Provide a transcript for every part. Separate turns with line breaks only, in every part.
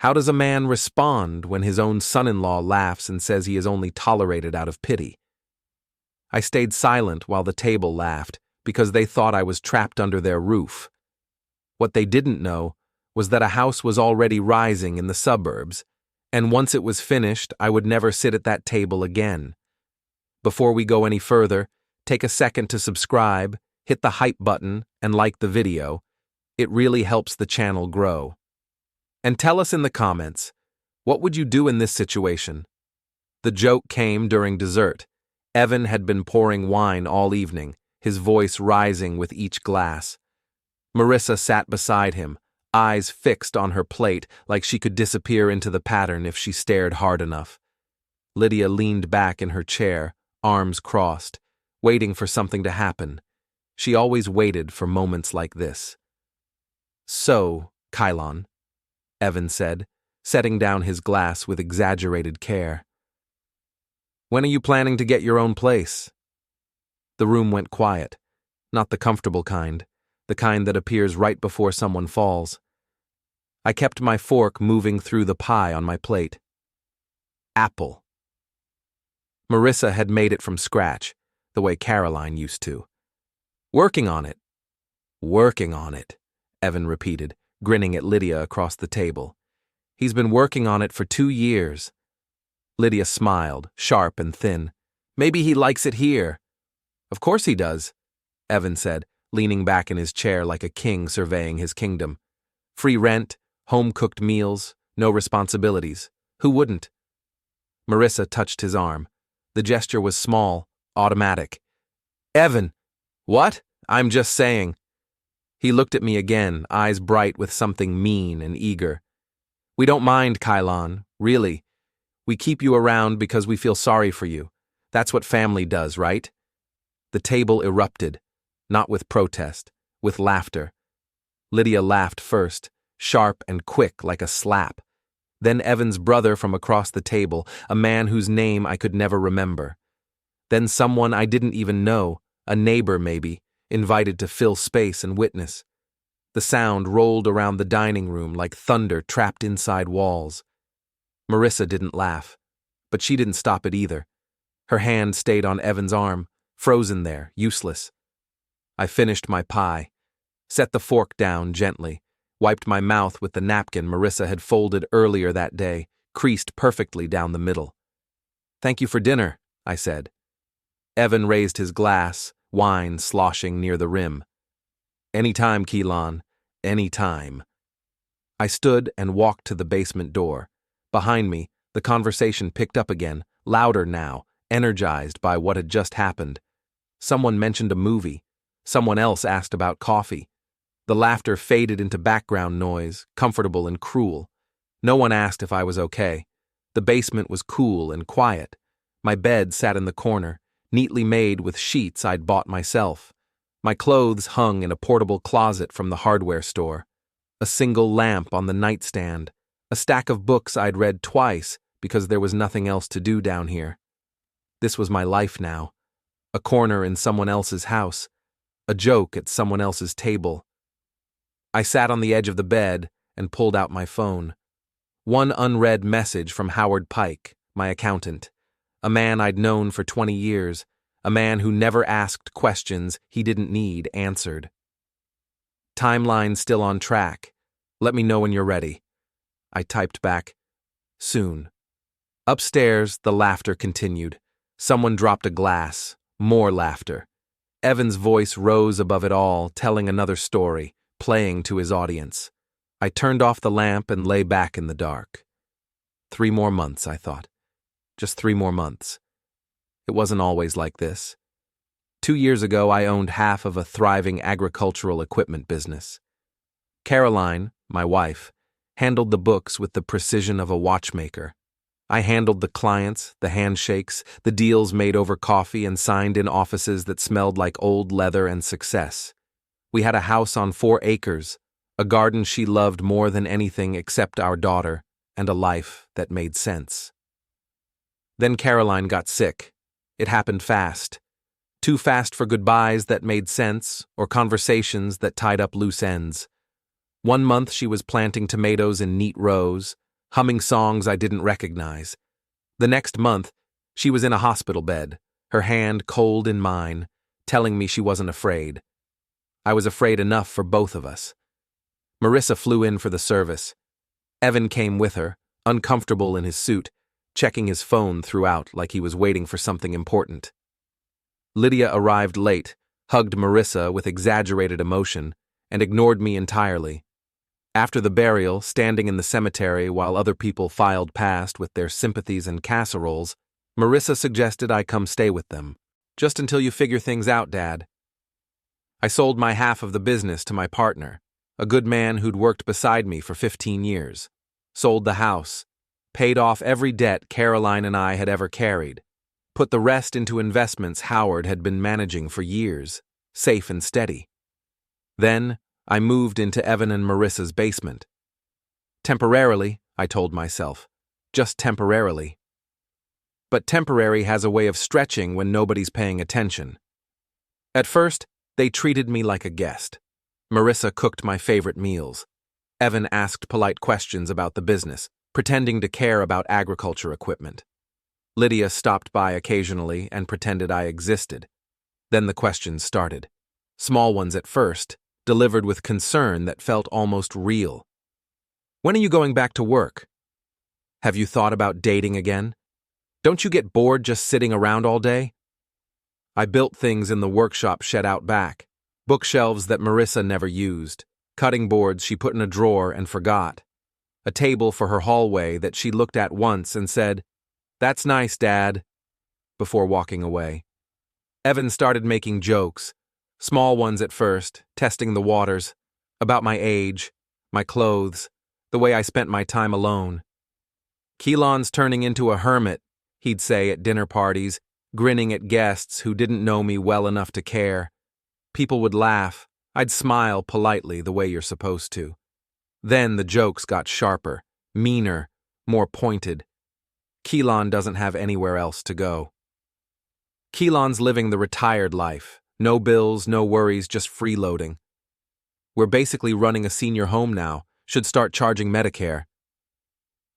How does a man respond when his own son-in-law laughs and says he is only tolerated out of pity? I stayed silent while the table laughed, because they thought I was trapped under their roof. What they didn't know was that a house was already rising in the suburbs, and once it was finished, I would never sit at that table again. Before we go any further, take a second to subscribe, hit the hype button, and like the video. It really helps the channel grow. And tell us in the comments, what would you do in this situation? The joke came during dessert. Evan had been pouring wine all evening, his voice rising with each glass. Marissa sat beside him, eyes fixed on her plate like she could disappear into the pattern if she stared hard enough. Lydia leaned back in her chair, arms crossed, waiting for something to happen. She always waited for moments like this. "So, Kilon," Evan said, setting down his glass with exaggerated care. "When are you planning to get your own place?" The room went quiet, not the comfortable kind, the kind that appears right before someone falls. I kept my fork moving through the pie on my plate. Apple. Marissa had made it from scratch, the way Caroline used to. "Working on it." "Working on it," Evan repeated, grinning at Lydia across the table. "He's been working on it for 2 years. Lydia smiled, sharp and thin. "Maybe he likes it here." "Of course he does," Evan said, leaning back in his chair like a king surveying his kingdom. "Free rent, home-cooked meals, no responsibilities. Who wouldn't?" Marissa touched his arm. The gesture was small, automatic. "Evan!" "What? I'm just saying." He looked at me again, eyes bright with something mean and eager. "We don't mind, Kilon, really. We keep you around because we feel sorry for you. That's what family does, right?" The table erupted, not with protest, with laughter. Lydia laughed first, sharp and quick like a slap. Then Evan's brother from across the table, a man whose name I could never remember. Then someone I didn't even know, a neighbor maybe, invited to fill space and witness. The sound rolled around the dining room like thunder trapped inside walls. Marissa didn't laugh, but she didn't stop it either. Her hand stayed on Evan's arm, frozen there, useless. I finished my pie, set the fork down gently, wiped my mouth with the napkin Marissa had folded earlier that day, creased perfectly down the middle. "Thank you for dinner," I said. Evan raised his glass, wine sloshing near the rim. "Anytime, Kilon, anytime." I stood and walked to the basement door. Behind me, the conversation picked up again, louder now, energized by what had just happened. Someone mentioned a movie. Someone else asked about coffee. The laughter faded into background noise, comfortable and cruel. No one asked if I was okay. The basement was cool and quiet. My bed sat in the corner, neatly made with sheets I'd bought myself. My clothes hung in a portable closet from the hardware store. A single lamp on the nightstand. A stack of books I'd read twice because there was nothing else to do down here. This was my life now. A corner in someone else's house. A joke at someone else's table. I sat on the edge of the bed and pulled out my phone. One unread message from Howard Pike, my accountant. A man I'd known for 20 years. A man who never asked questions he didn't need answered. "Timeline still on track. Let me know when you're ready." I typed back, "Soon." Upstairs, the laughter continued. Someone dropped a glass. More laughter. Evan's voice rose above it all, telling another story, playing to his audience. I turned off the lamp and lay back in the dark. 3 more months, I thought. Just 3 more months. It wasn't always like this. 2 years ago, I owned half of a thriving agricultural equipment business. Caroline, my wife, handled the books with the precision of a watchmaker. I handled the clients, the handshakes, the deals made over coffee and signed in offices that smelled like old leather and success. We had a house on 4 acres, a garden she loved more than anything except our daughter, and a life that made sense. Then Caroline got sick. It happened fast. Too fast for goodbyes that made sense or conversations that tied up loose ends. 1 month she was planting tomatoes in neat rows. humming songs I didn't recognize. The next month, she was in a hospital bed, her hand cold in mine, telling me she wasn't afraid. I was afraid enough for both of us. Marissa flew in for the service. Evan came with her, uncomfortable in his suit, checking his phone throughout like he was waiting for something important. Lydia arrived late, hugged Marissa with exaggerated emotion, and ignored me entirely. After the burial, standing in the cemetery while other people filed past with their sympathies and casseroles, Marissa suggested I come stay with them. Just until you figure things out, Dad. I sold my half of the business to my partner, a good man who'd worked beside me for 15 years. Sold the house, paid off every debt Caroline and I had ever carried, put the rest into investments Howard had been managing for years, safe and steady. Then, I moved into Evan and Marissa's basement. Temporarily, I told myself. Just temporarily. But temporary has a way of stretching when nobody's paying attention. At first, they treated me like a guest. Marissa cooked my favorite meals. Evan asked polite questions about the business, pretending to care about agriculture equipment. Lydia stopped by occasionally and pretended I existed. Then the questions started. Small ones at first, delivered with concern that felt almost real. When are you going back to work? Have you thought about dating again? Don't you get bored just sitting around all day? I built things in the workshop shed out back, bookshelves that Marissa never used, cutting boards she put in a drawer and forgot, a table for her hallway that she looked at once and said, "That's nice, Dad," before walking away. Evan started making jokes, small ones at first, testing the waters, about my age, my clothes, the way I spent my time alone. "Kilon's turning into a hermit," he'd say at dinner parties, grinning at guests who didn't know me well enough to care. People would laugh. I'd smile politely the way you're supposed to. Then the jokes got sharper, meaner, more pointed. Kilon doesn't have anywhere else to go. Kilon's living the retired life. No bills, no worries, just freeloading. We're basically running a senior home now, should start charging Medicare.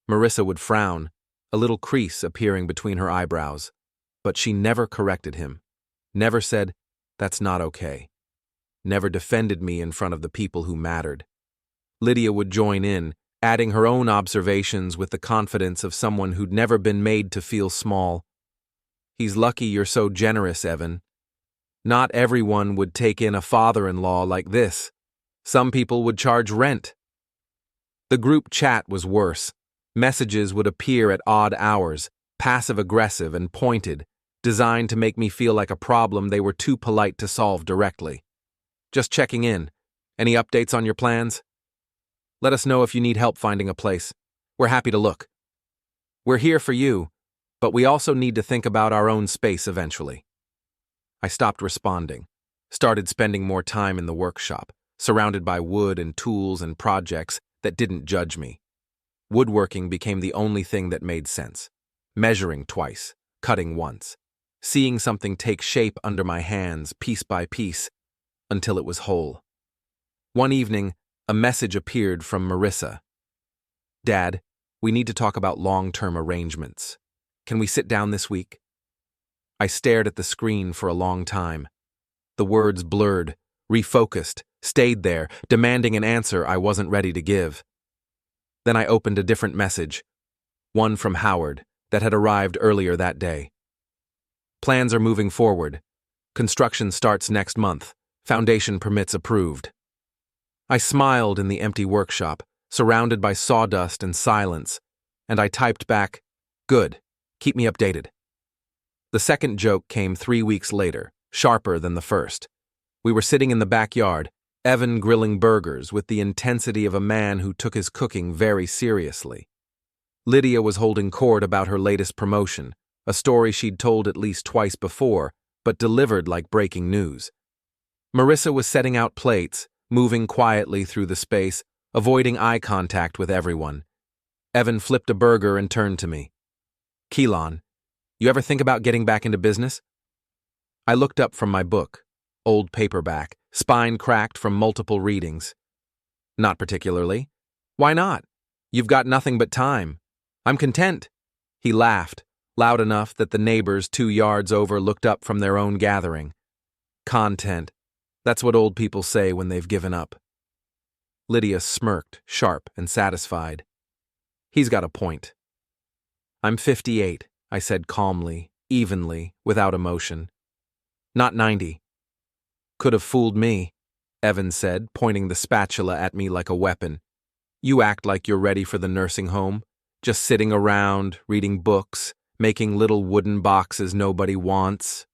Marissa would frown, a little crease appearing between her eyebrows. But she never corrected him, never said, "That's not okay," never defended me in front of the people who mattered. Lydia would join in, adding her own observations with the confidence of someone who'd never been made to feel small. "He's lucky you're so generous, Evan. Not everyone would take in a father-in-law like this. Some people would charge rent." The group chat was worse. Messages would appear at odd hours, passive-aggressive and pointed, designed to make me feel like a problem they were too polite to solve directly. "Just checking in. Any updates on your plans? Let us know if you need help finding a place. We're happy to look. We're here for you, but we also need to think about our own space eventually." I stopped responding, started spending more time in the workshop, surrounded by wood and tools and projects that didn't judge me. Woodworking became the only thing that made sense. Measuring twice, cutting once, seeing something take shape under my hands piece by piece until it was whole. One evening, a message appeared from Marissa. "Dad, we need to talk about long-term arrangements. Can we sit down this week?" I stared at the screen for a long time. The words blurred, refocused, stayed there, demanding an answer I wasn't ready to give. Then I opened a different message, one from Howard that had arrived earlier that day. "Plans are moving forward. Construction starts next month. Foundation permits approved." I smiled in the empty workshop, surrounded by sawdust and silence, and I typed back, "Good. Keep me updated." The second joke came 3 weeks later, sharper than the first. We were sitting in the backyard, Evan grilling burgers with the intensity of a man who took his cooking very seriously. Lydia was holding court about her latest promotion, a story she'd told at least twice before, but delivered like breaking news. Marissa was setting out plates, moving quietly through the space, avoiding eye contact with everyone. Evan flipped a burger and turned to me. "Kilon, you ever think about getting back into business?" I looked up from my book, old paperback, spine cracked from multiple readings. "Not particularly. Why not? You've got nothing but time. I'm content. He laughed, loud enough that the neighbors 2 yards over looked up from their own gathering. Content. That's what old people say when they've given up. Lydia smirked, sharp and satisfied. He's got a point. I'm 58, I said calmly, evenly, without emotion. Not 90. Could have fooled me, Evan said, pointing the spatula at me like a weapon. You act like you're ready for the nursing home, just sitting around, reading books, making little wooden boxes nobody wants.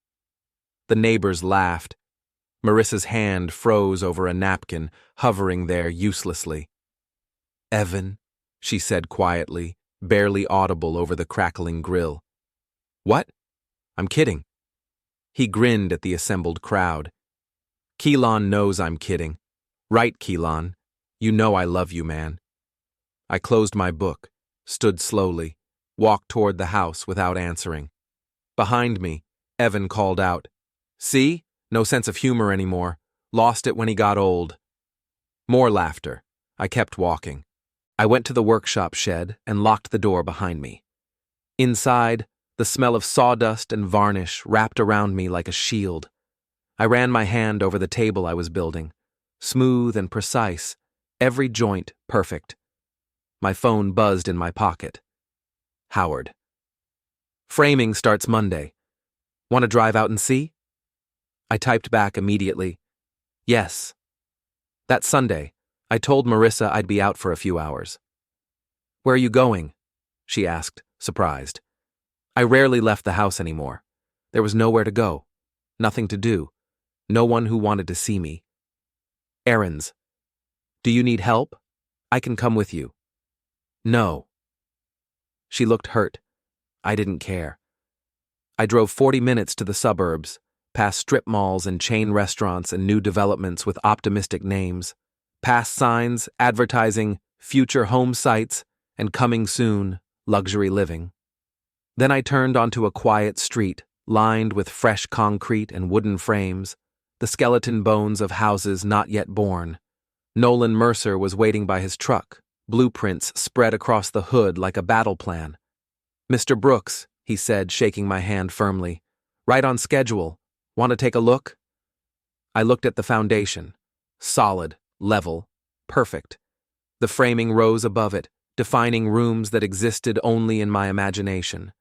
The neighbors laughed. Marissa's hand froze over a napkin, hovering there uselessly. Evan, she said quietly, barely audible over the crackling grill. What? I'm kidding. He grinned at the assembled crowd. Kilon knows I'm kidding. Right, Kilon. You know I love you, man. I closed my book, stood slowly, walked toward the house without answering. Behind me, Evan called out, See? No sense of humor anymore. Lost it when he got old. More laughter. I kept walking. I went to the workshop shed and locked the door behind me. Inside, the smell of sawdust and varnish wrapped around me like a shield. I ran my hand over the table I was building. Smooth and precise, every joint perfect. My phone buzzed in my pocket. Howard. Framing starts Monday. Want to drive out and see? I typed back immediately. Yes. That Sunday, I told Marissa I'd be out for a few hours. Where are you going? She asked, surprised. I rarely left the house anymore. There was nowhere to go. Nothing to do. No one who wanted to see me. Errands. Do you need help? I can come with you. No. She looked hurt. I didn't care. I drove 40 minutes to the suburbs, past strip malls and chain restaurants and new developments with optimistic names, past signs advertising future home sites and coming soon luxury living. Then I turned onto a quiet street lined with fresh concrete and wooden frames, the skeleton bones of houses not yet born. Nolan Mercer was waiting by his truck, blueprints spread across the hood like a battle plan. Mr. Brooks, he said, shaking my hand firmly. Right on schedule. Want to take a look? I looked at the foundation. Solid, level, perfect. The framing rose above it, defining rooms that existed only in my imagination.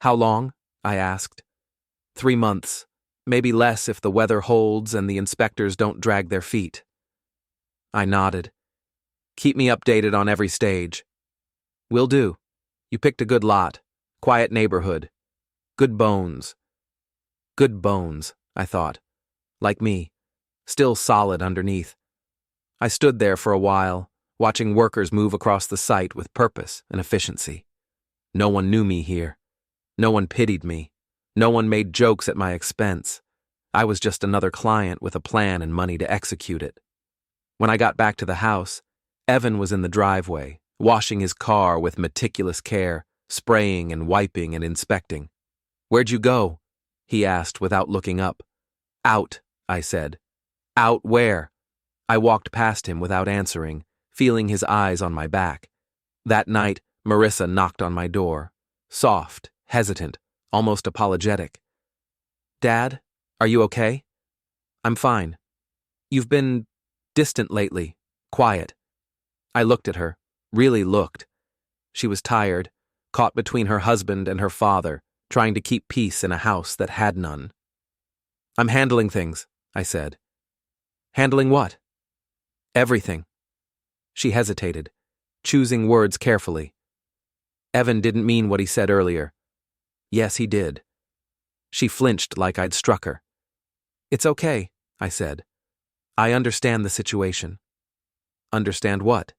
How long? I asked. 3 months. Maybe less if the weather holds and the inspectors don't drag their feet. I nodded. Keep me updated on every stage. Will do. You picked a good lot. Quiet neighborhood. Good bones. Good bones, I thought. Like me. Still solid underneath. I stood there for a while, watching workers move across the site with purpose and efficiency. No one knew me here. No one pitied me. No one made jokes at my expense. I was just another client with a plan and money to execute it. When I got back to the house, Evan was in the driveway, washing his car with meticulous care, spraying and wiping and inspecting. Where'd you go? He asked without looking up. Out, I said. Out where? I walked past him without answering, feeling his eyes on my back. That night, Marissa knocked on my door, soft, hesitant, almost apologetic. Dad, are you okay? I'm fine. You've been distant lately, quiet. I looked at her, really looked. She was tired, caught between her husband and her father, trying to keep peace in a house that had none. I'm handling things, I said. Handling what? Everything. She hesitated, choosing words carefully. Evan didn't mean what he said earlier. Yes, he did. She flinched like I'd struck her. It's okay, I said. I understand the situation. Understand what?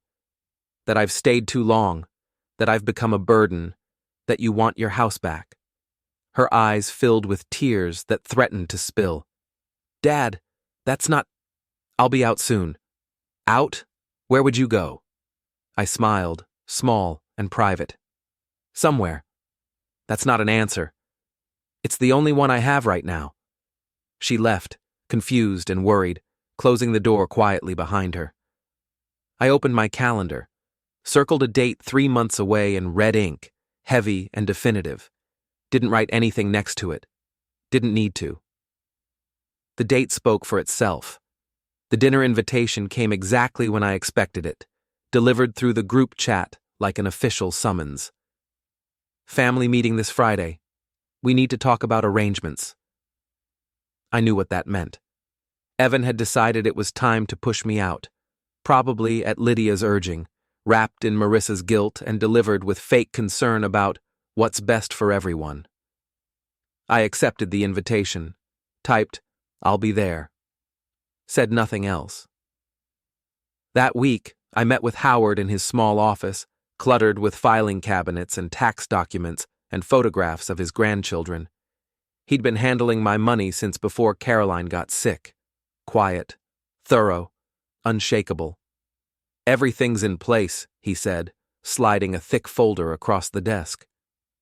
That I've stayed too long, that I've become a burden, that you want your house back. Her eyes filled with tears that threatened to spill. Dad, that's not... I'll be out soon. Out? Where would you go? I smiled, small and private. Somewhere. That's not an answer. It's the only one I have right now. She left, confused and worried, closing the door quietly behind her. I opened my calendar. Circled a date 3 months away in red ink, heavy and definitive. Didn't write anything next to it. Didn't need to. The date spoke for itself. The dinner invitation came exactly when I expected it, delivered through the group chat like an official summons. Family meeting this Friday. We need to talk about arrangements. I knew what that meant. Evan had decided it was time to push me out, probably at Lydia's urging, wrapped in Marissa's guilt and delivered with fake concern about what's best for everyone. I accepted the invitation, typed, "I'll be there." Said nothing else. That week, I met with Howard in his small office, cluttered with filing cabinets and tax documents and photographs of his grandchildren. He'd been handling my money since before Caroline got sick. Quiet, thorough, unshakable. "Everything's in place," he said, sliding a thick folder across the desk.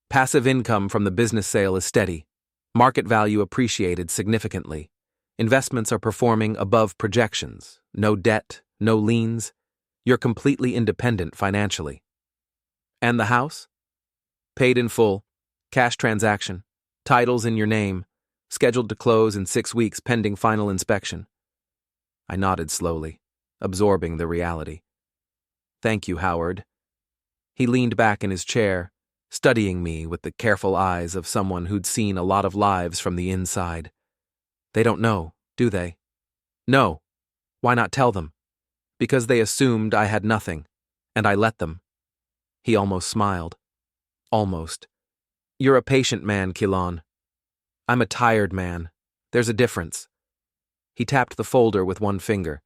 "Passive income from the business sale is steady. Market value appreciated significantly. Investments are performing above projections. No debt, no liens. You're completely independent financially." "And the house?" "Paid in full. Cash transaction. Titles in your name. Scheduled to close in 6 weeks pending final inspection." I nodded slowly, absorbing the reality. "Thank you, Howard." He leaned back in his chair, studying me with the careful eyes of someone who'd seen a lot of lives from the inside. "They don't know, do they?" "No. Why not tell them?" "Because they assumed I had nothing, and I let them." He almost smiled. Almost. "You're a patient man, Kilon. I'm a tired man. There's a difference." He tapped the folder with one finger.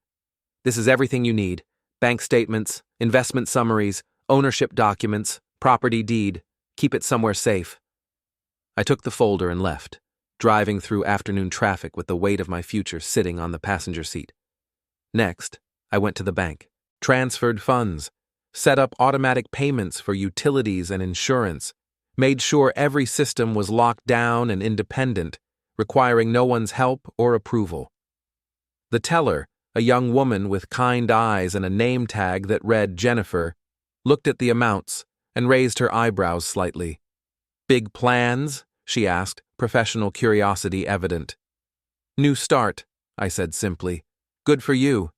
"This is everything you need. Bank statements, investment summaries, ownership documents, property deed. Keep it somewhere safe." I took the folder and left, driving through afternoon traffic with the weight of my future sitting on the passenger seat. Next, I went to the bank, transferred funds, set up automatic payments for utilities and insurance, made sure every system was locked down and independent, requiring no one's help or approval. The teller, a young woman with kind eyes and a name tag that read Jennifer, looked at the amounts and raised her eyebrows slightly. "Big plans?" she asked, professional curiosity evident. "New start," I said simply. "Good for you.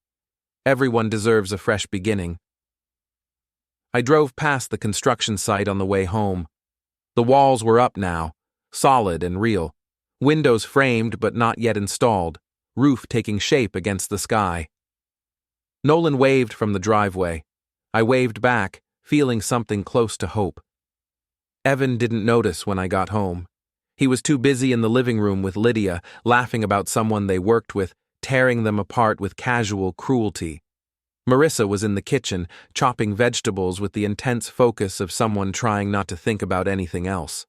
Everyone deserves a fresh beginning." I drove past the construction site on the way home. The walls were up now, solid and real. Windows framed but not yet installed, roof taking shape against the sky. Nolan waved from the driveway. I waved back, feeling something close to hope. Evan didn't notice when I got home. He was too busy in the living room with Lydia, laughing about someone they worked with, tearing them apart with casual cruelty. Marissa was in the kitchen, chopping vegetables with the intense focus of someone trying not to think about anything else.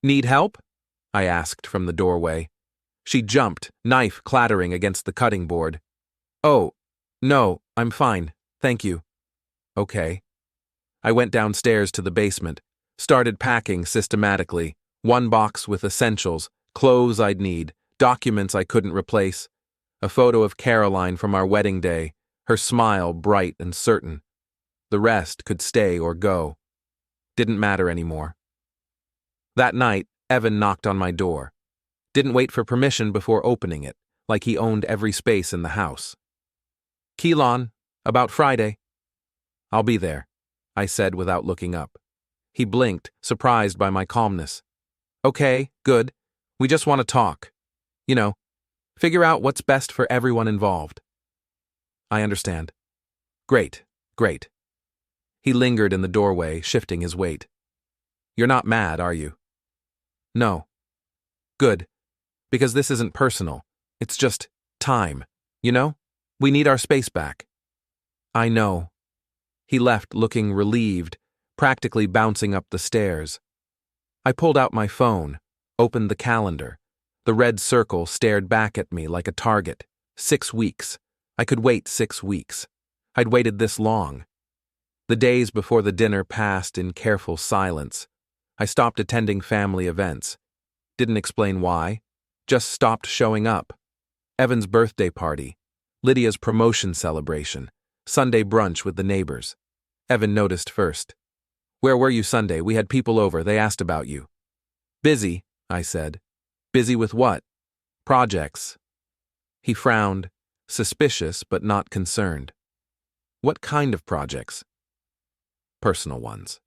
"Need help?" I asked from the doorway. She jumped, knife clattering against the cutting board. "Oh, no, I'm fine, thank you." "Okay." I went downstairs to the basement, started packing systematically, one box with essentials, clothes I'd need, documents I couldn't replace, a photo of Caroline from our wedding day, her smile bright and certain. The rest could stay or go. Didn't matter anymore. That night, Evan knocked on my door. Didn't wait for permission before opening it, like he owned every space in the house. "Kilon, about Friday." "I'll be there," I said without looking up. He blinked, surprised by my calmness. "Okay, good. We just want to talk. Figure out what's best for everyone involved." "I understand." Great. He lingered in the doorway, shifting his weight. "You're not mad, are you?" "No." "Good. Because this isn't personal. It's just time. We need our space back." "I know." He left looking relieved, practically bouncing up the stairs. I pulled out my phone, opened the calendar. The red circle stared back at me like a target. 6 weeks. I could wait 6 weeks. I'd waited this long. The days before the dinner passed in careful silence. I stopped attending family events. Didn't explain why. Just stopped showing up. Evan's birthday party, Lydia's promotion celebration, Sunday brunch with the neighbors. Evan noticed first. Where were you Sunday? We had people over. They asked about you. Busy, I said. Busy with what? Projects. He frowned, suspicious but not concerned. What kind of projects? Personal ones.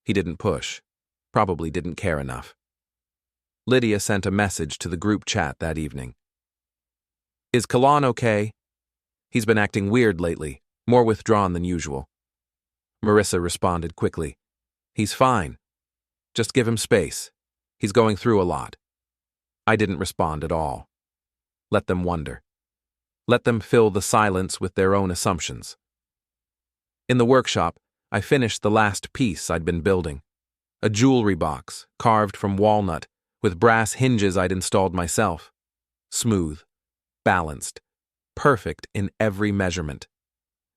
He didn't push. Probably didn't care enough. Lydia sent a message to the group chat that evening. Is Kilon okay? He's been acting weird lately, more withdrawn than usual. Marissa responded quickly. He's fine. Just give him space. He's going through a lot. I didn't respond at all. Let them wonder. Let them fill the silence with their own assumptions. In the workshop, I finished the last piece I'd been building. A jewelry box, carved from walnut, with brass hinges I'd installed myself. Smooth, balanced, perfect in every measurement.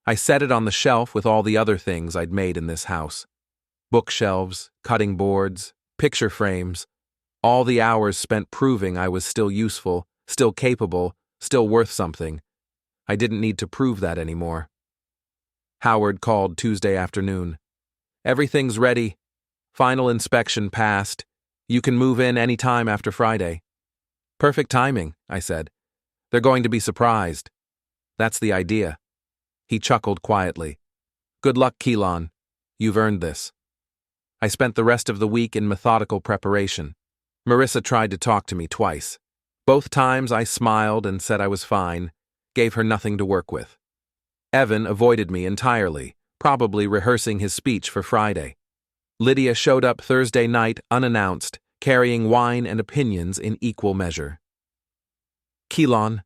I set it on the shelf with all the other things I'd made in this house. Bookshelves, cutting boards, picture frames, all the hours spent proving I was still useful, still capable, still worth something. I didn't need to prove that anymore. Howard called Tuesday afternoon. Everything's ready. Final inspection passed. You can move in any time after Friday. Perfect timing, I said. They're going to be surprised. That's the idea. He chuckled quietly. Good luck, Kilon. You've earned this. I spent the rest of the week in methodical preparation. Marissa tried to talk to me twice. Both times I smiled and said I was fine, gave her nothing to work with. Evan avoided me entirely, probably rehearsing his speech for Friday. Lydia showed up Thursday night unannounced, carrying wine and opinions in equal measure. Kilon,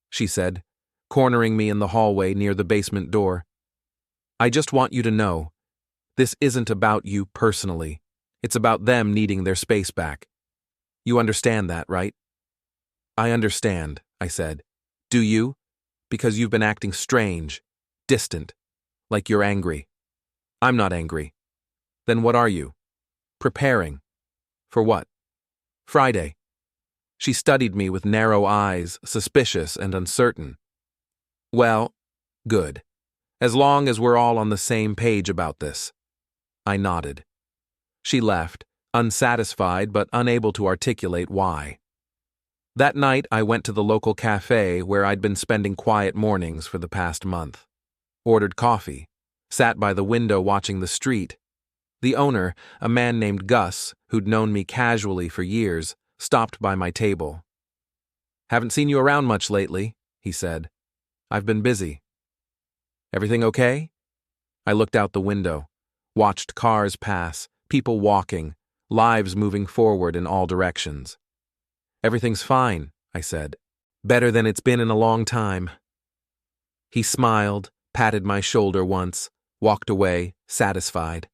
she said, cornering me in the hallway near the basement door. I just want you to know, this isn't about you personally. It's about them needing their space back. You understand that, right? I understand, I said. Do you? Because you've been acting strange, distant, like you're angry. I'm not angry. Then what are you? Preparing. For what? Friday. She studied me with narrow eyes, suspicious and uncertain. Well, good. As long as we're all on the same page about this. I nodded. She left, unsatisfied but unable to articulate why. That night I went to the local cafe where I'd been spending quiet mornings for the past month. Ordered coffee, sat by the window watching the street. The owner, a man named Gus, who'd known me casually for years, stopped by my table. Haven't seen you around much lately, he said. I've been busy. Everything okay? I looked out the window, watched cars pass, people walking, lives moving forward in all directions. Everything's fine, I said. Better than it's been in a long time. He smiled, patted my shoulder once, walked away, satisfied.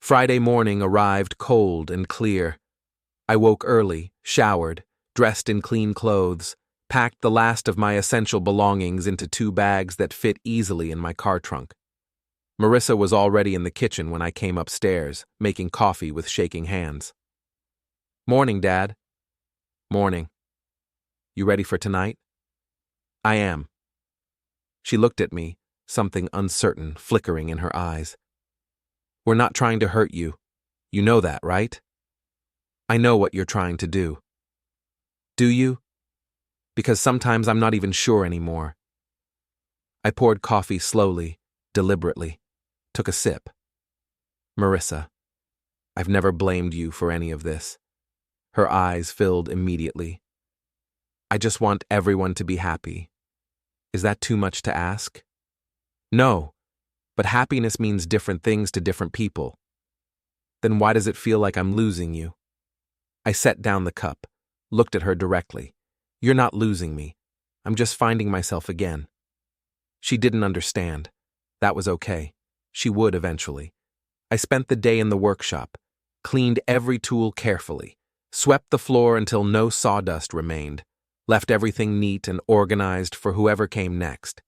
Friday morning arrived cold and clear. I woke early, showered, dressed in clean clothes, packed the last of my essential belongings into 2 bags that fit easily in my car trunk. Marissa was already in the kitchen when I came upstairs, making coffee with shaking hands. Morning, Dad. Morning. You ready for tonight? I am. She looked at me, something uncertain flickering in her eyes. We're not trying to hurt you. You know that, right? I know what you're trying to do. Do you? Because sometimes I'm not even sure anymore. I poured coffee slowly, deliberately, took a sip. Marissa, I've never blamed you for any of this. Her eyes filled immediately. I just want everyone to be happy. Is that too much to ask? No, but happiness means different things to different people. Then why does it feel like I'm losing you? I set down the cup, looked at her directly. You're not losing me. I'm just finding myself again. She didn't understand. That was okay. She would eventually. I spent the day in the workshop, cleaned every tool carefully, swept the floor until no sawdust remained, left everything neat and organized for whoever came next.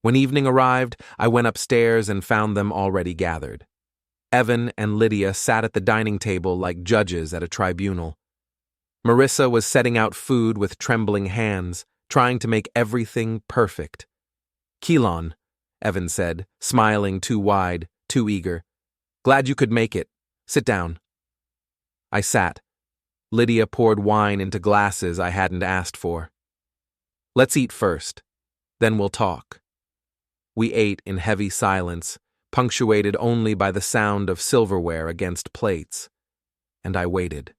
When evening arrived, I went upstairs and found them already gathered. Evan and Lydia sat at the dining table like judges at a tribunal. Marissa was setting out food with trembling hands, trying to make everything perfect. Kilon, Evan said, smiling too wide, too eager. Glad you could make it. Sit down. I sat. Lydia poured wine into glasses I hadn't asked for. Let's eat first. Then we'll talk. We ate in heavy silence, punctuated only by the sound of silverware against plates. And I waited,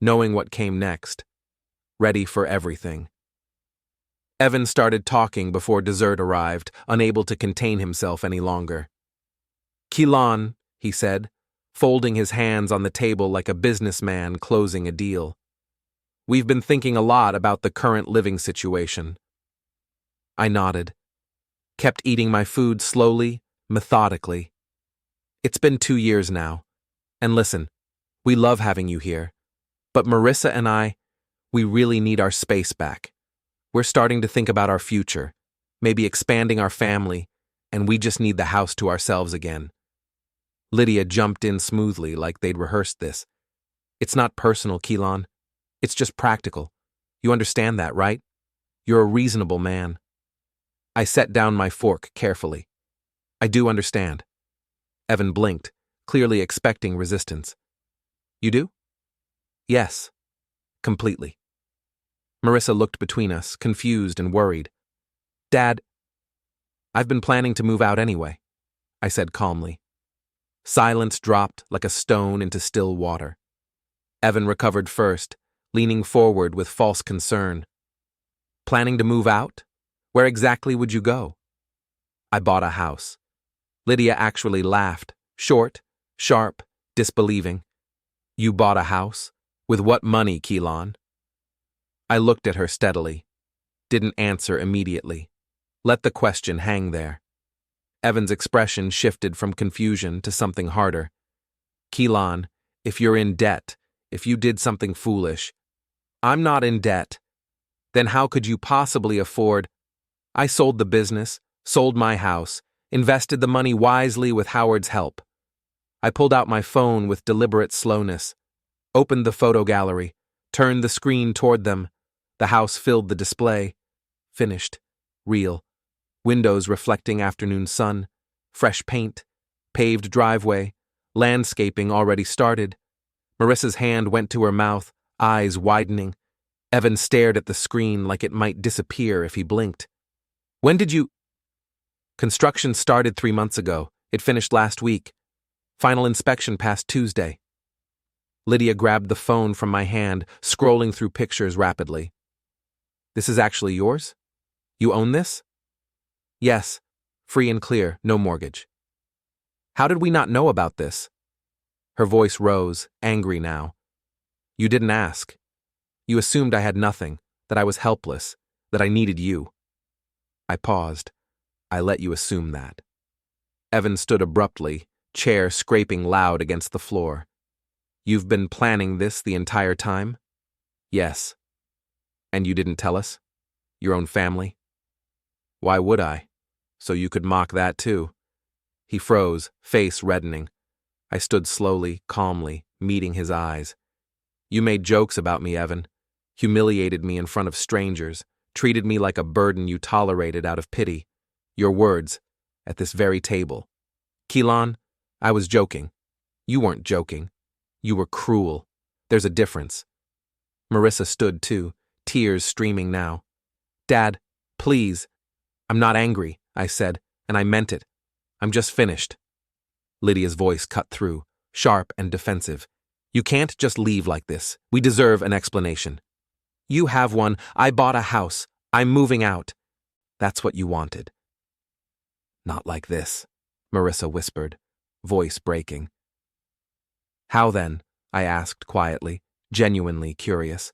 knowing what came next, ready for everything. Evan started talking before dessert arrived, unable to contain himself any longer. Kilon, he said, folding his hands on the table like a businessman closing a deal. We've been thinking a lot about the current living situation. I nodded, kept eating my food slowly, methodically. It's been 2 years now, and listen, we love having you here, but Marissa and I, we really need our space back. We're starting to think about our future, maybe expanding our family, and we just need the house to ourselves again. Lydia jumped in smoothly like they'd rehearsed this. It's not personal, Kilon. It's just practical. You understand that, right? You're a reasonable man. I set down my fork carefully. I do understand. Evan blinked, clearly expecting resistance. You do? Yes. Completely. Marissa looked between us, confused and worried. Dad, I've been planning to move out anyway, I said calmly. Silence dropped like a stone into still water. Evan recovered first, leaning forward with false concern. Planning to move out? Where exactly would you go? I bought a house. Lydia actually laughed, short, sharp, disbelieving. You bought a house? With what money, Kilon? I looked at her steadily. Didn't answer immediately. Let the question hang there. Evan's expression shifted from confusion to something harder. Kilon, if you're in debt, if you did something foolish, I'm not in debt. Then how could you possibly afford? I sold the business, sold my house, invested the money wisely with Howard's help. I pulled out my phone with deliberate slowness, opened the photo gallery, turned the screen toward them. The house filled the display. Finished. Real. Windows reflecting afternoon sun, fresh paint, paved driveway, landscaping already started. Marissa's hand went to her mouth, eyes widening. Evan stared at the screen like it might disappear if he blinked. When did you? Construction started 3 months ago. It finished last week. Final inspection passed Tuesday. Lydia grabbed the phone from my hand, scrolling through pictures rapidly. This is actually yours? You own this? Yes. Free and clear, no mortgage. How did we not know about this? Her voice rose, angry now. You didn't ask. You assumed I had nothing, that I was helpless, that I needed you. I paused. I let you assume that. Evan stood abruptly, chair scraping loud against the floor. You've been planning this the entire time? Yes. And you didn't tell us? Your own family? Why would I? So you could mock that too. He froze, face reddening. I stood slowly, calmly, meeting his eyes. You made jokes about me, Evan. Humiliated me in front of strangers, treated me like a burden you tolerated out of pity. Your words, at this very table. Kilon, I was joking. You weren't joking. You were cruel. There's a difference. Marissa stood too, tears streaming now. Dad, please. I'm not angry, I said, and I meant it. I'm just finished. Lydia's voice cut through, sharp and defensive. You can't just leave like this. We deserve an explanation. You have one. I bought a house. I'm moving out. That's what you wanted. Not like this, Marissa whispered, voice breaking. How then? I asked quietly, genuinely curious.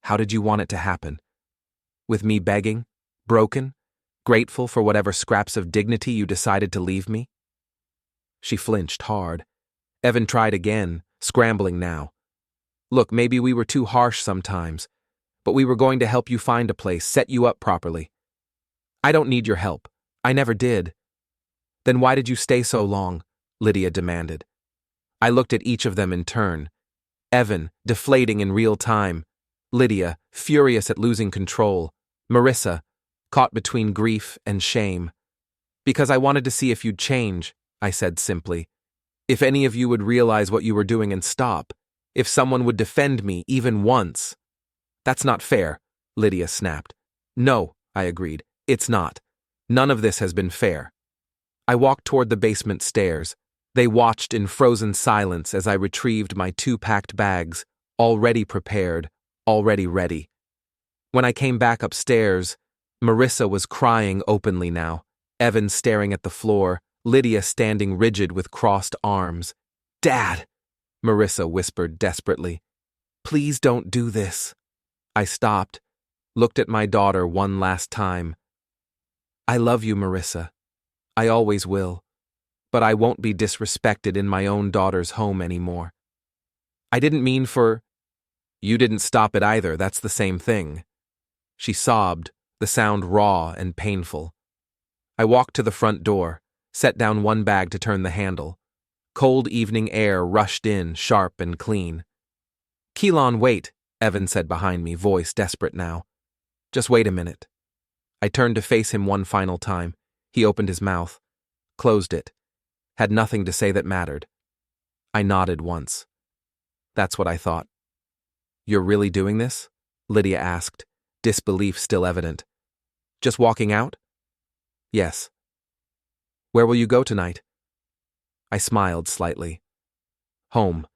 How did you want it to happen? With me begging? Broken? Grateful for whatever scraps of dignity you decided to leave me? She flinched hard. Evan tried again, scrambling now. Look, maybe we were too harsh sometimes, but we were going to help you find a place, set you up properly. I don't need your help. I never did. Then why did you stay so long? Lydia demanded. I looked at each of them in turn. Evan, deflating in real time. Lydia, furious at losing control. Marissa, caught between grief and shame. Because I wanted to see if you'd change, I said simply. If any of you would realize what you were doing and stop. If someone would defend me even once. That's not fair, Lydia snapped. No, I agreed. It's not. None of this has been fair. I walked toward the basement stairs. They watched in frozen silence as I retrieved my 2 packed bags, already prepared, already ready. When I came back upstairs, Marissa was crying openly now, Evan staring at the floor, Lydia standing rigid with crossed arms. Dad, Marissa whispered desperately. Please don't do this. I stopped, looked at my daughter one last time. I love you, Marissa. I always will. But I won't be disrespected in my own daughter's home anymore. I didn't mean for... You didn't stop it either, that's the same thing. She sobbed, the sound raw and painful. I walked to the front door, set down one bag to turn the handle. Cold evening air rushed in, sharp and clean. Kilon, wait, Evan said behind me, voice desperate now. Just wait a minute. I turned to face him one final time. He opened his mouth, closed it, had nothing to say that mattered. I nodded once. That's what I thought. You're really doing this? Lydia asked, disbelief still evident. Just walking out? Yes. Where will you go tonight? I smiled slightly. Home.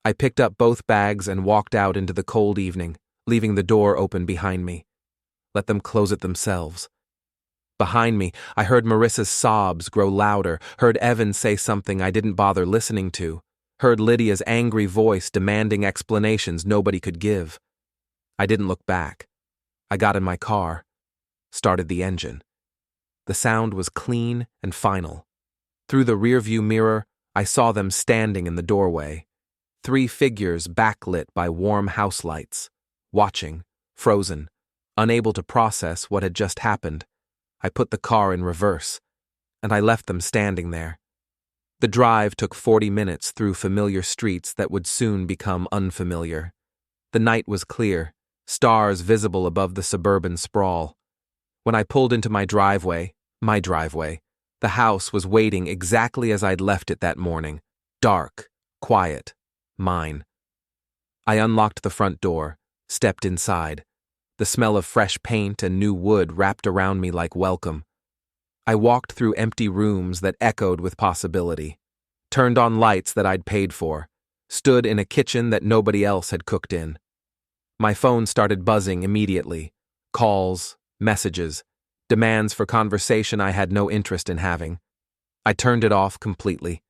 I picked up both bags and walked out into the cold evening, leaving the door open behind me. Let them close it themselves. Behind me, I heard Marissa's sobs grow louder, heard Evan say something I didn't bother listening to, heard Lydia's angry voice demanding explanations nobody could give. I didn't look back. I got in my car, started the engine. The sound was clean and final. Through the rearview mirror, I saw them standing in the doorway. 3 figures backlit by warm house lights, watching, frozen, unable to process what had just happened. I put the car in reverse, and I left them standing there. The drive took 40 minutes through familiar streets that would soon become unfamiliar. The night was clear, stars visible above the suburban sprawl. When I pulled into my driveway, the house was waiting exactly as I'd left it that morning. Dark, quiet, mine. I unlocked the front door, stepped inside. The smell of fresh paint and new wood wrapped around me like welcome. I walked through empty rooms that echoed with possibility, turned on lights that I'd paid for, stood in a kitchen that nobody else had cooked in. My phone started buzzing immediately. Calls, messages, demands for conversation I had no interest in having. I turned it off completely,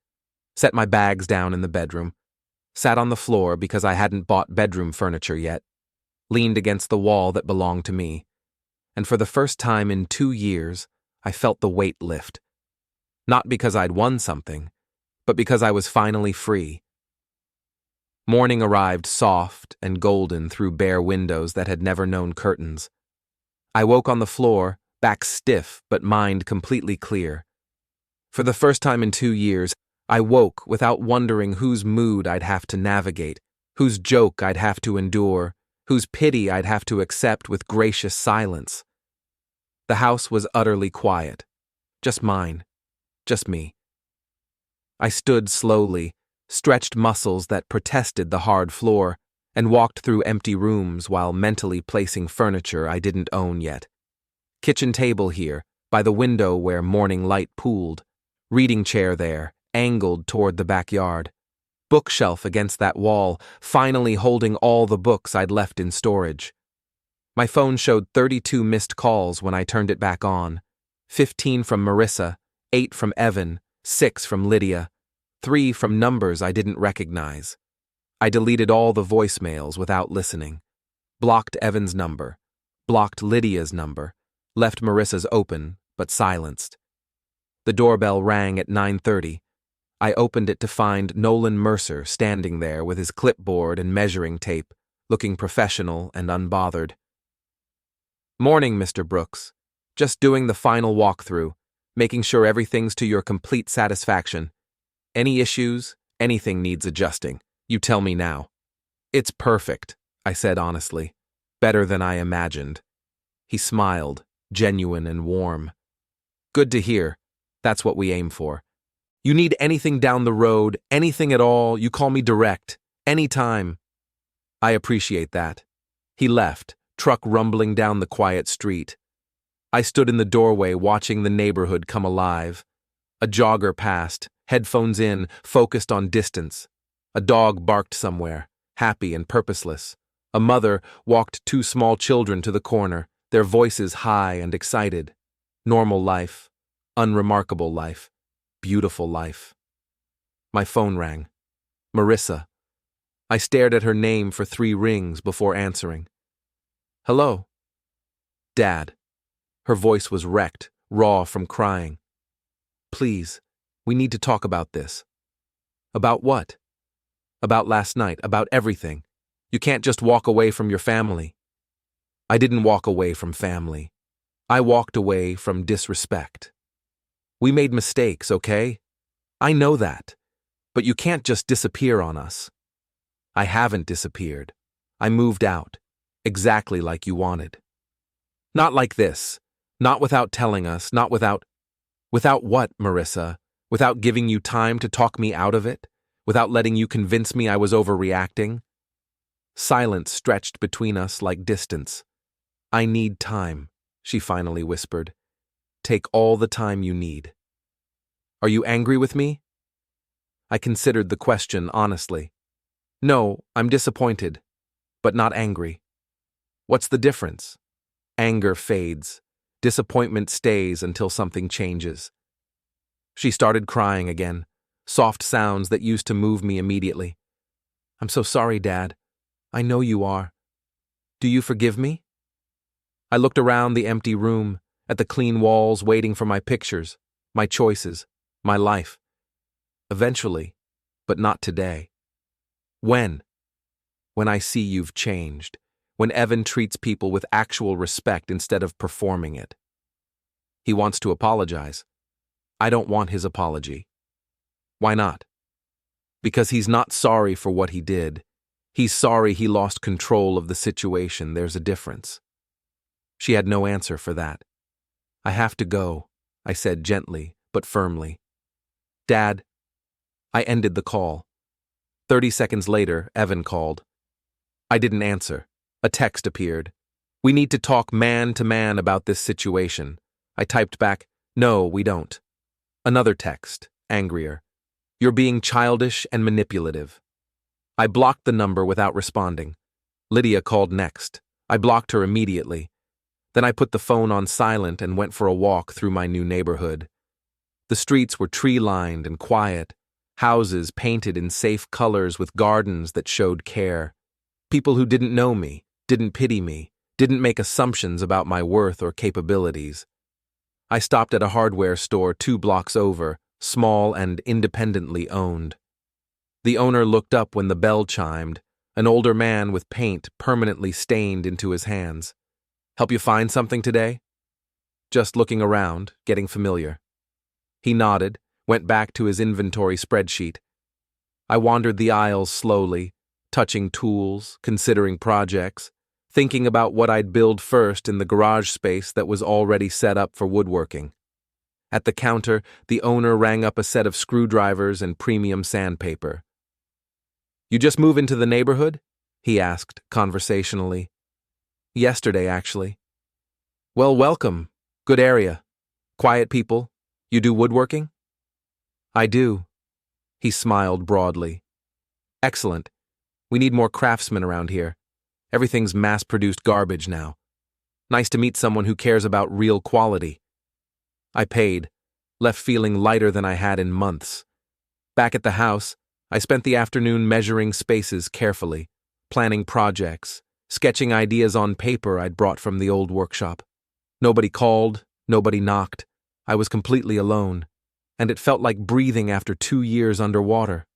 set my bags down in the bedroom, sat on the floor because I hadn't bought bedroom furniture yet, leaned against the wall that belonged to me, and for the first time in 2 years, I felt the weight lift. Not because I'd won something, but because I was finally free. Morning arrived soft and golden through bare windows that had never known curtains. I woke on the floor, back stiff but mind completely clear. For the first time in 2 years, I woke without wondering whose mood I'd have to navigate, whose joke I'd have to endure, whose pity I'd have to accept with gracious silence. The house was utterly quiet. Just mine. Just me. I stood slowly, stretched muscles that protested the hard floor, and walked through empty rooms while mentally placing furniture I didn't own yet. Kitchen table here, by the window where morning light pooled. Reading chair there, angled toward the backyard. Bookshelf against that wall, finally holding all the books I'd left in storage. My phone showed 32 missed calls when I turned it back on. 15 from Marissa, 8 from Evan, 6 from Lydia, 3 from numbers I didn't recognize. I deleted all the voicemails without listening. Blocked Evan's number. Blocked Lydia's number. Left Marissa's open, but silenced. The doorbell rang at 9:30. I opened it to find Nolan Mercer standing there with his clipboard and measuring tape, looking professional and unbothered. Morning, Mr. Brooks. Just doing the final walkthrough, making sure everything's to your complete satisfaction. Any issues, anything needs adjusting. You tell me now. It's perfect, I said honestly. Better than I imagined. He smiled, genuine and warm. Good to hear. That's what we aim for. You need anything down the road, anything at all, you call me direct, anytime. I appreciate that. He left, truck rumbling down the quiet street. I stood in the doorway watching the neighborhood come alive. A jogger passed, headphones in, focused on distance. A dog barked somewhere, happy and purposeless. A mother walked two small children to the corner, their voices high and excited. Normal life, unremarkable life, beautiful life. My phone rang. Marissa. I stared at her name for 3 rings before answering. Hello? Dad. Her voice was wrecked, raw from crying. Please, we need to talk about this. About what? About last night, about everything. You can't just walk away from your family. I didn't walk away from family. I walked away from disrespect. We made mistakes, okay? I know that. But you can't just disappear on us. I haven't disappeared. I moved out, exactly like you wanted. Not like this. Not without telling us, not without... Without what, Marissa? Without giving you time to talk me out of it? Without letting you convince me I was overreacting? Silence stretched between us like distance. I need time, she finally whispered. Take all the time you need. Are you angry with me? I considered the question honestly. No, I'm disappointed, but not angry. What's the difference? Anger fades. Disappointment stays until something changes. She started crying again, soft sounds that used to move me immediately. I'm so sorry, Dad. I know you are. Do you forgive me? I looked around the empty room, at the clean walls waiting for my pictures, my choices, my life. Eventually, but not today. When? When I see you've changed. When Evan treats people with actual respect instead of performing it. He wants to apologize. I don't want his apology. Why not? Because he's not sorry for what he did. He's sorry he lost control of the situation. There's a difference. She had no answer for that. I have to go, I said gently but firmly. Dad. I ended the call. 30 seconds later, Evan called. I didn't answer. A text appeared. We need to talk man to man about this situation. I typed back, no, we don't. Another text, angrier. You're being childish and manipulative. I blocked the number without responding. Lydia called next. I blocked her immediately. Then I put the phone on silent and went for a walk through my new neighborhood. The streets were tree-lined and quiet, houses painted in safe colors with gardens that showed care. People who didn't know me, didn't pity me, didn't make assumptions about my worth or capabilities. I stopped at a hardware store 2 blocks over, small and independently owned. The owner looked up when the bell chimed, an older man with paint permanently stained into his hands. Help you find something today? Just looking around, getting familiar. He nodded, went back to his inventory spreadsheet. I wandered the aisles slowly, touching tools, considering projects, thinking about what I'd build first in the garage space that was already set up for woodworking. At the counter, the owner rang up a set of screwdrivers and premium sandpaper. You just move into the neighborhood? He asked, conversationally. Yesterday, actually. Well, welcome. Good area. Quiet people. You do woodworking? I do. He smiled broadly. Excellent. We need more craftsmen around here. Everything's mass-produced garbage now. Nice to meet someone who cares about real quality. I paid, left feeling lighter than I had in months. Back at the house, I spent the afternoon measuring spaces carefully, planning projects, sketching ideas on paper I'd brought from the old workshop. Nobody called, nobody knocked. I was completely alone, and it felt like breathing after 2 years underwater.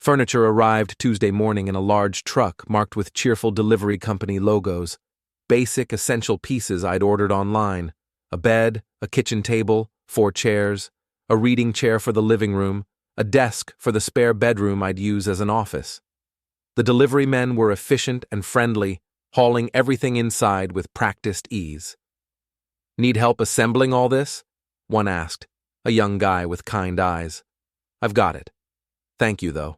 Furniture arrived Tuesday morning in a large truck marked with cheerful delivery company logos. Basic, essential pieces I'd ordered online. A bed, a kitchen table, 4 chairs, a reading chair for the living room, a desk for the spare bedroom I'd use as an office. The delivery men were efficient and friendly, hauling everything inside with practiced ease. Need help assembling all this? one asked, a young guy with kind eyes. I've got it. Thank you, though.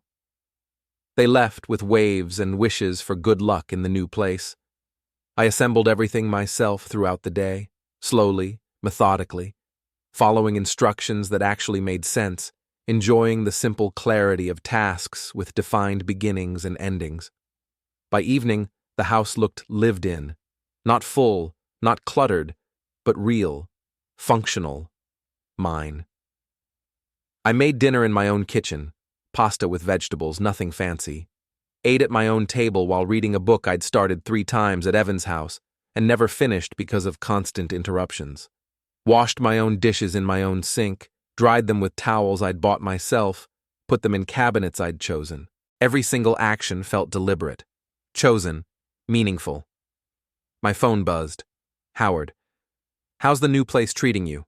They left with waves and wishes for good luck in the new place. I assembled everything myself throughout the day, slowly, methodically, following instructions that actually made sense, enjoying the simple clarity of tasks with defined beginnings and endings. By evening, the house looked lived in, not full, not cluttered, but real, functional, mine. I made dinner in my own kitchen, pasta with vegetables, nothing fancy. Ate at my own table while reading a book I'd started 3 times at Evan's house and never finished because of constant interruptions. Washed my own dishes in my own sink, dried them with towels I'd bought myself, put them in cabinets I'd chosen. Every single action felt deliberate, chosen, meaningful. My phone buzzed. Howard. How's the new place treating you?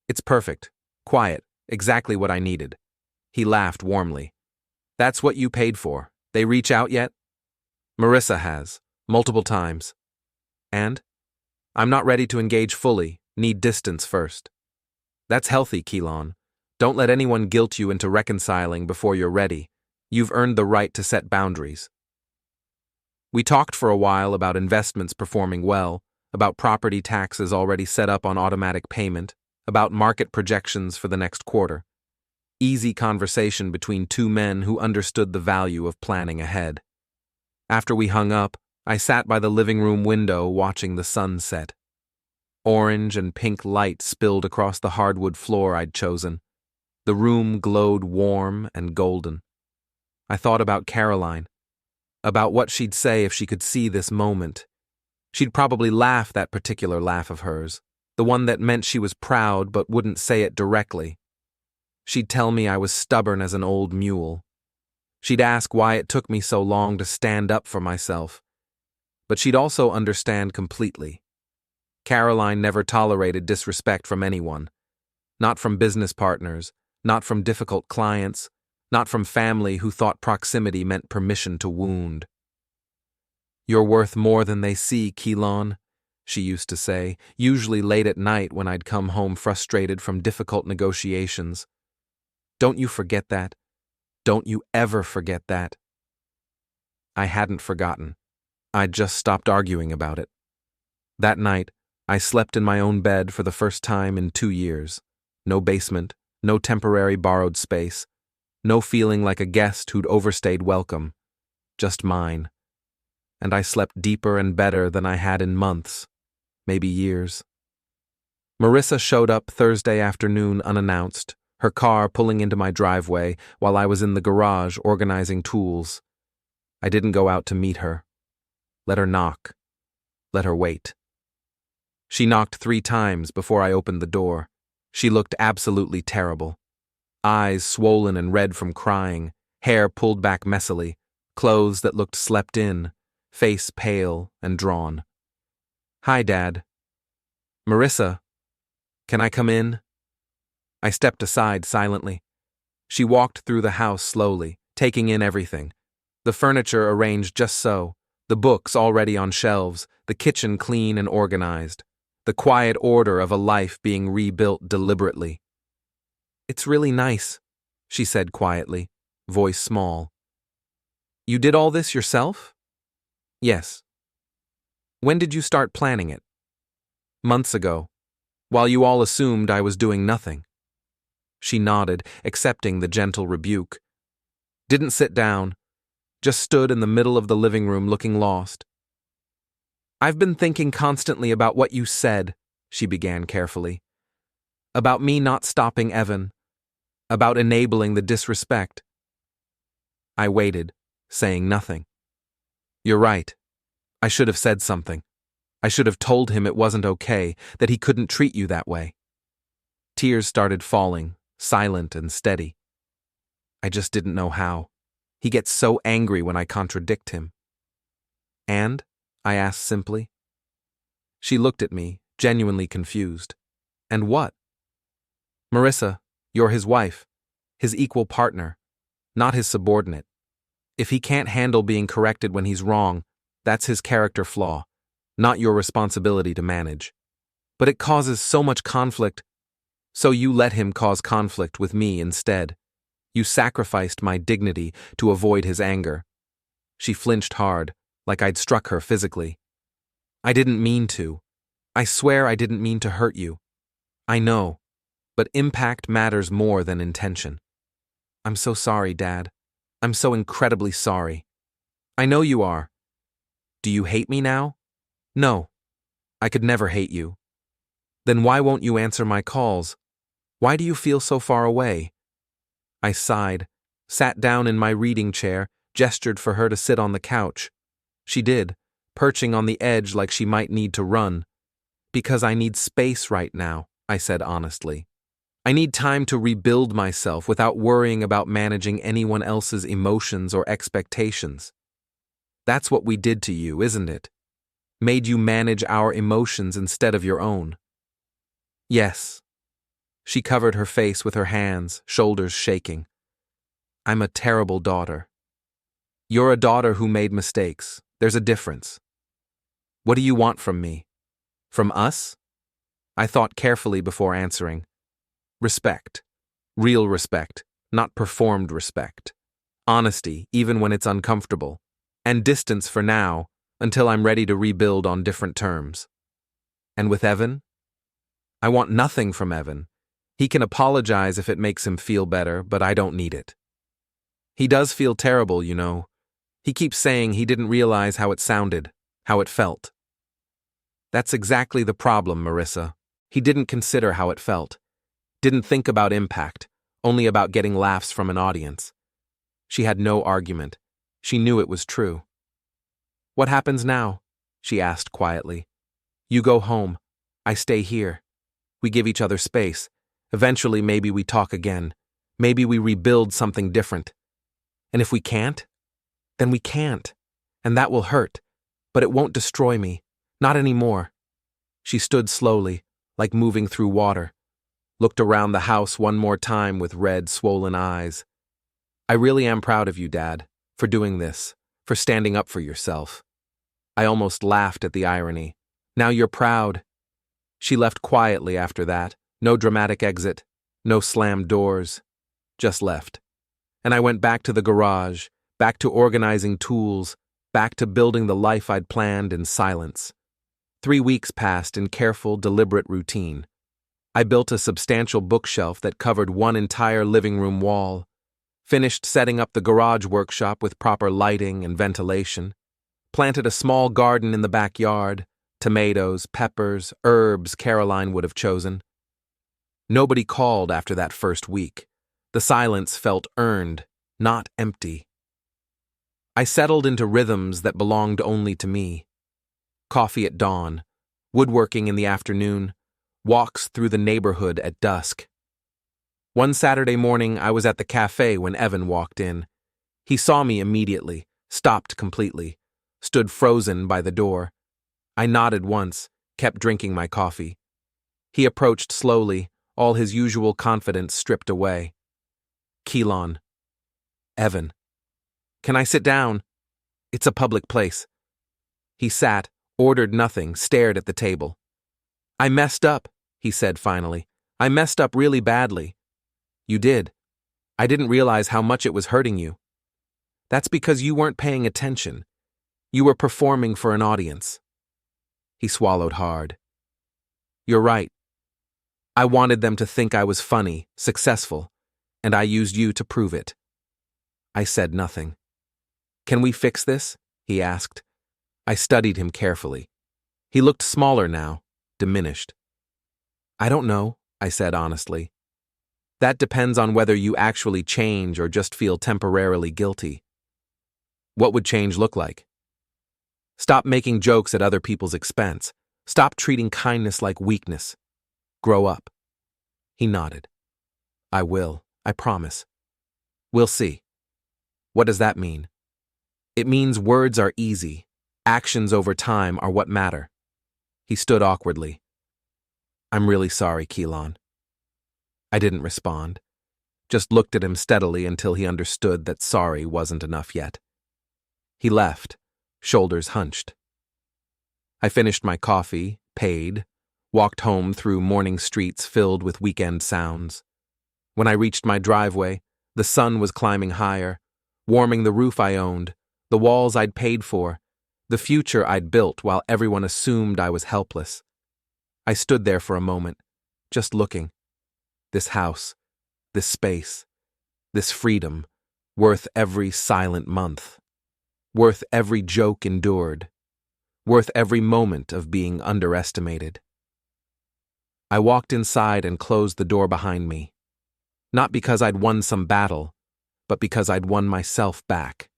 It's perfect, quiet, exactly what I needed. He laughed warmly. That's what you paid for. They reach out yet? Marissa has, multiple times. And? I'm not ready to engage fully, need distance first. That's healthy, Kilon. Don't let anyone guilt you into reconciling before you're ready. You've earned the right to set boundaries. We talked for a while about investments performing well, about property taxes already set up on automatic payment, about market projections for the next quarter. Easy conversation between 2 men who understood the value of planning ahead. After we hung up, I sat by the living room window watching the sun set. Orange and pink light spilled across the hardwood floor I'd chosen. The room glowed warm and golden. I thought about Caroline, about what she'd say if she could see this moment. She'd probably laugh that particular laugh of hers, the one that meant she was proud but wouldn't say it directly. She'd tell me I was stubborn as an old mule. She'd ask why it took me so long to stand up for myself. But she'd also understand completely. Caroline never tolerated disrespect from anyone. Not from business partners, not from difficult clients, not from family who thought proximity meant permission to wound. You're worth more than they see, Kilon, she used to say, usually late at night when I'd come home frustrated from difficult negotiations. Don't you forget that. Don't you ever forget that. I hadn't forgotten. I'd just stopped arguing about it. That night, I slept in my own bed for the first time in 2 years. No basement, no temporary borrowed space, no feeling like a guest who'd overstayed welcome. Just mine. And I slept deeper and better than I had in months, maybe years. Marissa showed up Thursday afternoon unannounced, her car pulling into my driveway while I was in the garage organizing tools. I didn't go out to meet her. Let her knock. Let her wait. She knocked 3 times before I opened the door. She looked absolutely terrible. Eyes swollen and red from crying, hair pulled back messily, clothes that looked slept in, face pale and drawn. Hi, Dad. Marissa, can I come in? I stepped aside silently. She walked through the house slowly, taking in everything. The furniture arranged just so, the books already on shelves, the kitchen clean and organized, the quiet order of a life being rebuilt deliberately. It's really nice, she said quietly, voice small. You did all this yourself? Yes. When did you start planning it? Months ago, while you all assumed I was doing nothing. She nodded, accepting the gentle rebuke. Didn't sit down, just stood in the middle of the living room looking lost. I've been thinking constantly about what you said, she began carefully. About me not stopping Evan. About enabling the disrespect. I waited, saying nothing. You're right. I should have said something. I should have told him it wasn't okay, that he couldn't treat you that way. Tears started falling, silent and steady. I just didn't know how. He gets so angry when I contradict him. And? I asked simply. She looked at me, genuinely confused. And what? Marissa, you're his wife, his equal partner, not his subordinate. If he can't handle being corrected when he's wrong, that's his character flaw, not your responsibility to manage. But it causes so much conflict. So you let him cause conflict with me instead. You sacrificed my dignity to avoid his anger. She flinched hard, like I'd struck her physically. I didn't mean to. I swear I didn't mean to hurt you. I know, but impact matters more than intention. I'm so sorry, Dad. I'm so incredibly sorry. I know you are. Do you hate me now? No. I could never hate you. Then why won't you answer my calls? Why do you feel so far away? I sighed, sat down in my reading chair, gestured for her to sit on the couch. She did, perching on the edge like she might need to run. Because I need space right now, I said honestly. I need time to rebuild myself without worrying about managing anyone else's emotions or expectations. That's what we did to you, isn't it? Made you manage our emotions instead of your own. Yes. She covered her face with her hands, shoulders shaking. I'm a terrible daughter. You're a daughter who made mistakes. There's a difference. What do you want from me? From us? I thought carefully before answering. Respect. Real respect, not performed respect. Honesty, even when it's uncomfortable. And distance for now, until I'm ready to rebuild on different terms. And with Evan? I want nothing from Evan. He can apologize if it makes him feel better, but I don't need it. He does feel terrible, you know. He keeps saying he didn't realize how it sounded, how it felt. That's exactly the problem, Marissa. He didn't consider how it felt. Didn't think about impact, only about getting laughs from an audience. She had no argument. She knew it was true. What happens now? She asked quietly. You go home. I stay here. We give each other space. Eventually, maybe we talk again. Maybe we rebuild something different. And if we can't, then we can't. And that will hurt. But it won't destroy me. Not anymore. She stood slowly, like moving through water. Looked around the house one more time with red, swollen eyes. I really am proud of you, Dad, for doing this, for standing up for yourself. I almost laughed at the irony. Now you're proud. She left quietly after that. No dramatic exit, no slammed doors. Just left. And I went back to the garage, back to organizing tools, back to building the life I'd planned in silence. 3 weeks passed in careful, deliberate routine. I built a substantial bookshelf that covered one entire living room wall, finished setting up the garage workshop with proper lighting and ventilation, planted a small garden in the backyard, tomatoes, peppers, herbs Caroline would have chosen. Nobody called after that first week. The silence felt earned, not empty. I settled into rhythms that belonged only to me. Coffee at dawn, woodworking in the afternoon, walks through the neighborhood at dusk. One Saturday morning, I was at the cafe when Evan walked in. He saw me immediately, stopped completely, stood frozen by the door. I nodded once, kept drinking my coffee. He approached slowly, all his usual confidence stripped away. Kilon. Evan. Can I sit down? It's a public place. He sat, ordered nothing, stared at the table. I messed up, he said finally. I messed up really badly. You did. I didn't realize how much it was hurting you. That's because you weren't paying attention. You were performing for an audience. He swallowed hard. You're right. I wanted them to think I was funny, successful, and I used you to prove it. I said nothing. Can we fix this? He asked. I studied him carefully. He looked smaller now, diminished. I don't know, I said honestly. That depends on whether you actually change or just feel temporarily guilty. What would change look like? Stop making jokes at other people's expense. Stop treating kindness like weakness. Grow up. He nodded. I will, I promise. We'll see. What does that mean? It means words are easy. Actions over time are what matter. He stood awkwardly. I'm really sorry, Kilon. I didn't respond. Just looked at him steadily until he understood that sorry wasn't enough yet. He left, shoulders hunched. I finished my coffee, paid, walked home through morning streets filled with weekend sounds. When I reached my driveway, the sun was climbing higher, warming the roof I owned, the walls I'd paid for, the future I'd built while everyone assumed I was helpless. I stood there for a moment, just looking. This house, this space, this freedom, worth every silent month, worth every joke endured, worth every moment of being underestimated. I walked inside and closed the door behind me, not because I'd won some battle, but because I'd won myself back.